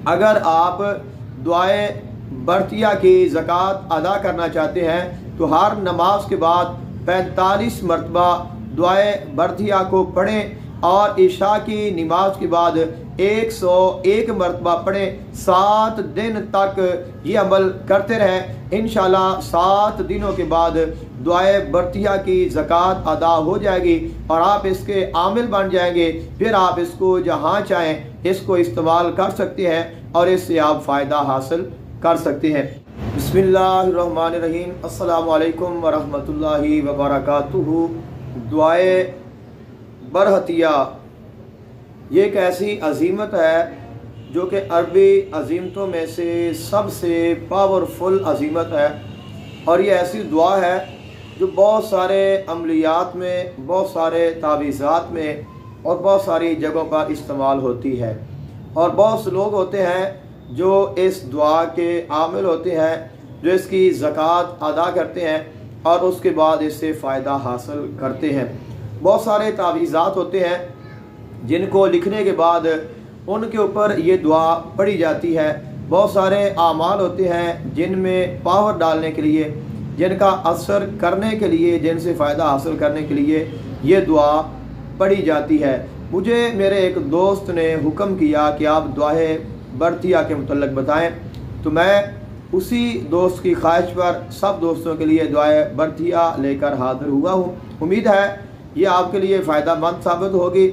अगर आप दुआए बर्तिया की ज़कात अदा करना चाहते हैं तो हर नमाज के बाद 45 मरतबा दुआए बर्तिया को पढ़ें और इशा की नमाज के बाद 101 मरतबा पढ़ें। 7 दिन तक ये अमल करते रहें। इंशाल्लाह 7 दिनों के बाद दुआए बर्तिया की ज़कात अदा हो जाएगी और आप इसके आमिल बन जाएंगे। फिर आप इसको जहाँ चाहें इसको इस्तेमाल कर सकते हैं और इससे आप फ़ायदा हासिल कर सकते हैं। बिस्मिल्लाहिर्रहमानिर्रहीम। अस्सलामु अलैकुम वरहमतुल्लाहि वबरकातुहू। दुआए बरहतिया ये एक ऐसी अजीमत है जो कि अरबी अजीमतों में से सबसे पावरफुल अजीमत है और ये ऐसी दुआ है जो बहुत सारे अमलियात में, बहुत सारे तावीज़ात में और बहुत सारी जगहों पर इस्तेमाल होती है। और बहुत से लोग होते हैं जो इस दुआ के आमिल होते हैं, जो इसकी ज़कात अदा करते हैं और उसके बाद इससे फ़ायदा हासिल करते हैं। बहुत सारे तावीज़ात होते हैं जिनको लिखने के बाद उनके ऊपर ये दुआ पढ़ी जाती है। बहुत सारे आमाल होते हैं जिनमें पावर डालने के लिए, जिनका असर करने के लिए, जिनसे फ़ायदा हासिल करने के लिए ये दुआ पढ़ी जाती है। मुझे मेरे एक दोस्त ने हुक्म किया कि आप दुआए बर्तिया के मुतल्लिक़ बताएं, तो मैं उसी दोस्त की ख्वाहिश पर सब दोस्तों के लिए दुआए बर्तिया लेकर हाज़िर हुआ हूँ। उम्मीद है ये आपके लिए फ़ायदामंद साबित होगी।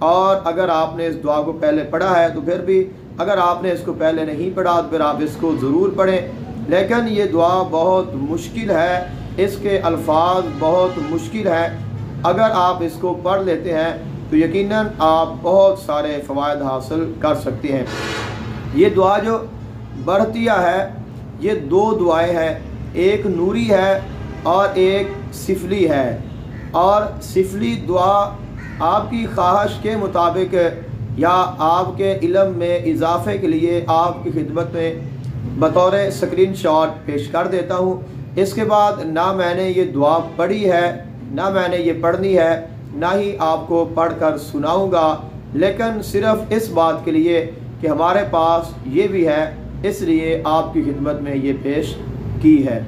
और अगर आपने इस दुआ को पहले पढ़ा है तो फिर भी, अगर आपने इसको पहले नहीं पढ़ा तो फिर आप इसको ज़रूर पढ़ें। लेकिन ये दुआ बहुत मुश्किल है, इसके अल्फाज बहुत मुश्किल हैं। अगर आप इसको पढ़ लेते हैं तो यकीनन आप बहुत सारे फ़वाइद हासिल कर सकते हैं। ये दुआ जो बरहतिया है ये 2 दुआएं हैं, एक नूरी है और एक सिफली है। और सिफली दुआ आपकी ख्वाहिश के मुताबिक या आपके इल्म में इजाफे के लिए आपकी खिदमत में बतौर स्क्रीन शॉट पेश कर देता हूँ। इसके बाद ना मैंने ये दुआ पढ़ी है, ना मैंने ये पढ़नी है, ना ही आपको पढ़कर सुनाऊँगा, लेकिन सिर्फ़ इस बात के लिए कि हमारे पास ये भी है, इसलिए आपकी खिदमत में ये पेश की है।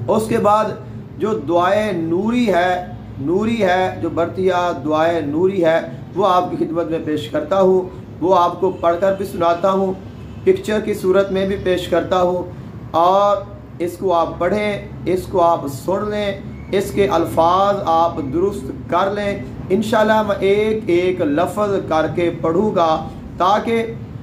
उसके बाद जो दुआए नूरी है जो बर्तिया दुआए नूरी है वो आपकी खिदमत में पेश करता हूँ। वो आपको पढ़कर भी सुनाता हूँ, पिक्चर की सूरत में भी पेश करता हूँ और इसको आप पढ़ें, इसको आप सुन लें, इसके अल्फाज आप दुरुस्त कर लें। इंशाल्लाह मैं एक एक लफ्ज़ करके पढ़ूँगा ताकि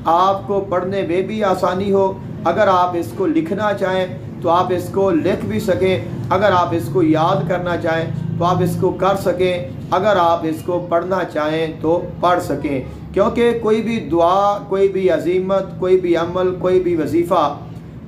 आपको पढ़ने में भी आसानी हो। अगर आप इसको लिखना चाहें तो आप इसको लिख भी सकें, अगर आप इसको याद करना चाहें तो आप इसको कर सकें, अगर आप इसको पढ़ना चाहें तो पढ़ सकें। क्योंकि कोई भी दुआ, कोई भी अजीमत, कोई भी अमल, कोई भी वजीफ़ा,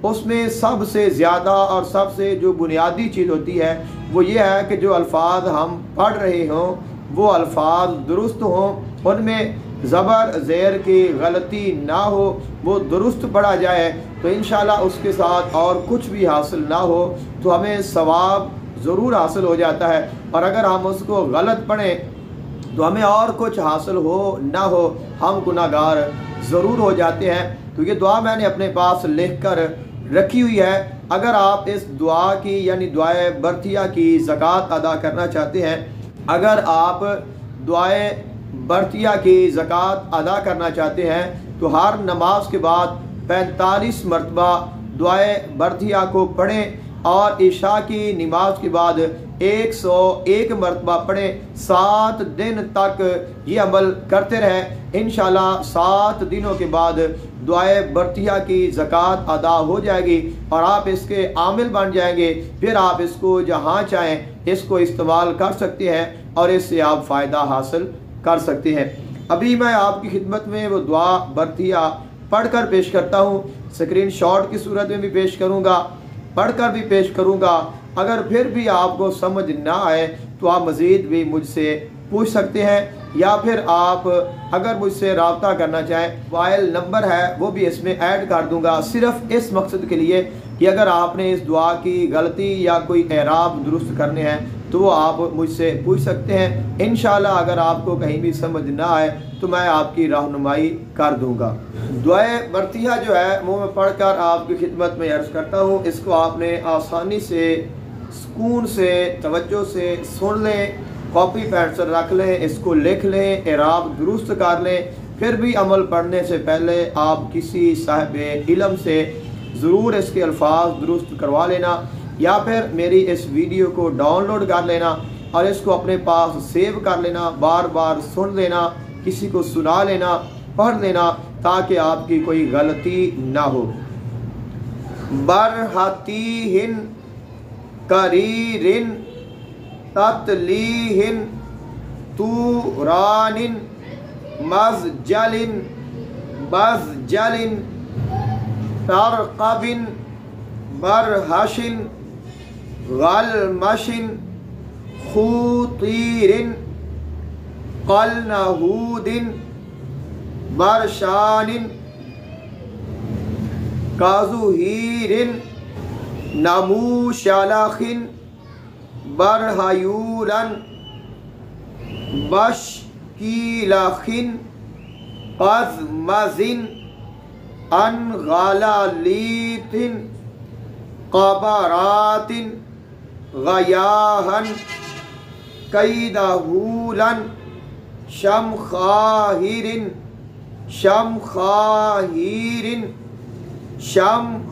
उसमें सबसे ज़्यादा और सबसे जो बुनियादी चीज़ होती है वो ये है कि जो अल्फाज हम पढ़ रहे हों वो अल्फाज दुरुस्त हों, उनमें ज़बर ज़ेर की गलती ना हो, वो दुरुस्त पढ़ा जाए। तो इंशाल्लाह उसके साथ और कुछ भी हासिल ना हो तो हमें सवाब ज़रूर हासिल हो जाता है। और अगर हम उसको गलत पढ़ें तो हमें और कुछ हासिल हो ना हो, हम गुनाहगार ज़रूर हो जाते हैं। तो ये दुआ मैंने अपने पास लिख कर रखी हुई है। अगर आप इस दुआ की यानी दुआए बर्तिया की ज़कात अदा करना चाहते हैं, अगर आप दुआए बर्तिया की ज़कात अदा करना चाहते हैं तो हर नमाज के बाद 45 मरतबा दुआए बर्तिया को पढ़ें और इशा की नमाज के बाद 101 मरतबा पढ़ें। 7 दिन तक ये अमल करते रहें। इंशाल्लाह 7 दिनों के बाद दुआए बर्तिया की ज़कात अदा हो जाएगी और आप इसके आमिल बन जाएंगे। फिर आप इसको जहाँ चाहें इसको इस्तेमाल कर सकते हैं और इससे आप फ़ायदा हासिल कर सकते हैं। अभी मैं आपकी खिदमत में वो दुआ बर्तिया पढ़कर पेश करता हूँ, स्क्रीन शॉट की सूरत में भी पेश करूँगा, पढ़कर भी पेश करूँगा। अगर फिर भी आपको समझ ना आए तो आप मज़ीद भी मुझसे पूछ सकते हैं, या फिर आप अगर मुझसे रब्ता करना चाहें, मोबाइल नंबर है वो भी इसमें ऐड कर दूँगा, सिर्फ़ इस मकसद के लिए कि अगर आपने इस दुआ की गलती या कोई एराब दुरुस्त करने हैं तो वो आप मुझसे पूछ सकते हैं। इंशाल्लाह अगर आपको कहीं भी समझ ना आए तो मैं आपकी रहनुमाई कर दूंगा। दुआए बर्तिया जो है मुँह में पढ़कर आपकी खिदमत में अर्ज़ करता हूँ। इसको आपने आसानी से, सुकून से, तवज्जो से सुन लें, कॉपी पेंसिल रख लें, इसको लिख लें, इराब दुरुस्त कर लें। फिर भी अमल पढ़ने से पहले आप किसी साहिब इल्म से ज़रूर इसके अल्फाज दुरुस्त करवा लेना, या फिर मेरी इस वीडियो को डाउनलोड कर लेना और इसको अपने पास सेव कर लेना, बार बार सुन लेना, किसी को सुना लेना, पढ़ लेना, ताकि आपकी कोई गलती ना हो। बरहतीहिन करीरिन ततलीहिन तूरानिन मज़जलिन बज़जलिन तरक़बिन बरहशिन गलमशिन खूतीरिन क़लनहूदिन बरशानिन काज़ुहीरिन नमूशलखिन बरहयूलन बशकीलखिन क़ज़मज़िन अनगलालीतिन क़बरातिन गयाहन कैदहूलन शमखाहिरिन शमखाहिरिन शमहाहिरिन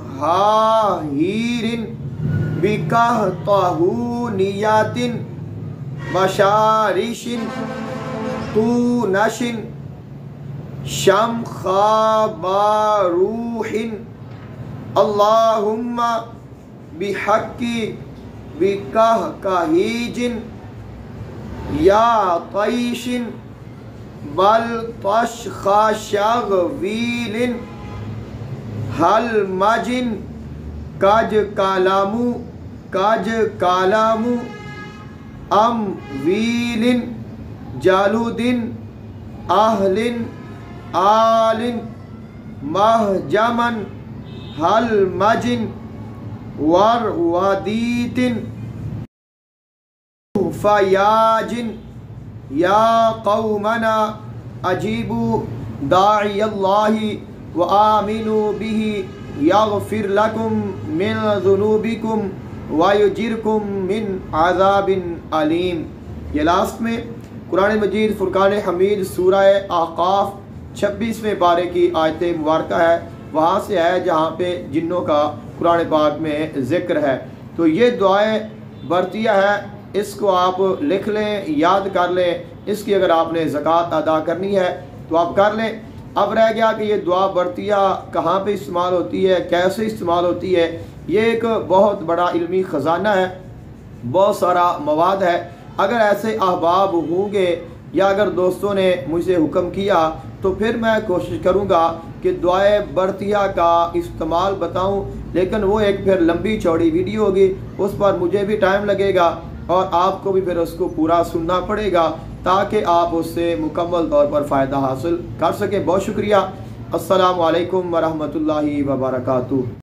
बिकहतहूनियातिन मशारिशिन तूनशिन शमखाबारूहिन अल्लाहुम्मा बिहक्की बिकहकहीजिन या तईशिन बल तशखशगवीलिन हलमजिन कज कालामू अमवीलिन जालूदिन आहलिन आलिन महजमन हलमजिन वरवदीतिन फयाजिन या कौमना अजीबू दाइयल्लाहि व आमिनु बिही यगफिर लकुम मिन ज़ुनूबिकुम व युजिरकुम मिन अज़ाबिन अलीम। ये लास्ट में कुरान मजीद फुरकान हमीद सूरह अहकाफ 26वें पारे की आयत मुबारक है, वहाँ से है जहाँ पे जिन्नों का कुरान पाक में ज़िक्र है। तो ये दुआए बर्तिया है, इसको आप लिख लें, याद कर लें। इसकी अगर आपने ज़कात अदा करनी है तो आप कर लें। अब रह गया कि ये दुआ बर्तिया कहाँ पे इस्तेमाल होती है, कैसे इस्तेमाल होती है। ये एक बहुत बड़ा इल्मी ख़जाना है, बहुत सारा मवाद है। अगर ऐसे अहबाब होंगे या अगर दोस्तों ने मुझे हुक्म किया तो फिर मैं कोशिश करूँगा कि दुआए बर्तिया का इस्तेमाल बताऊँ, लेकिन वो एक फिर लंबी चौड़ी वीडियो होगी, उस पर मुझे भी टाइम लगेगा और आपको भी फिर उसको पूरा सुनना पड़ेगा ताकि आप उससे मुकम्मल तौर पर फ़ायदा हासिल कर सकें। बहुत शुक्रिया। अस्सलामु अलैकुम वरहमतुल्लाहि वबरकातुहू।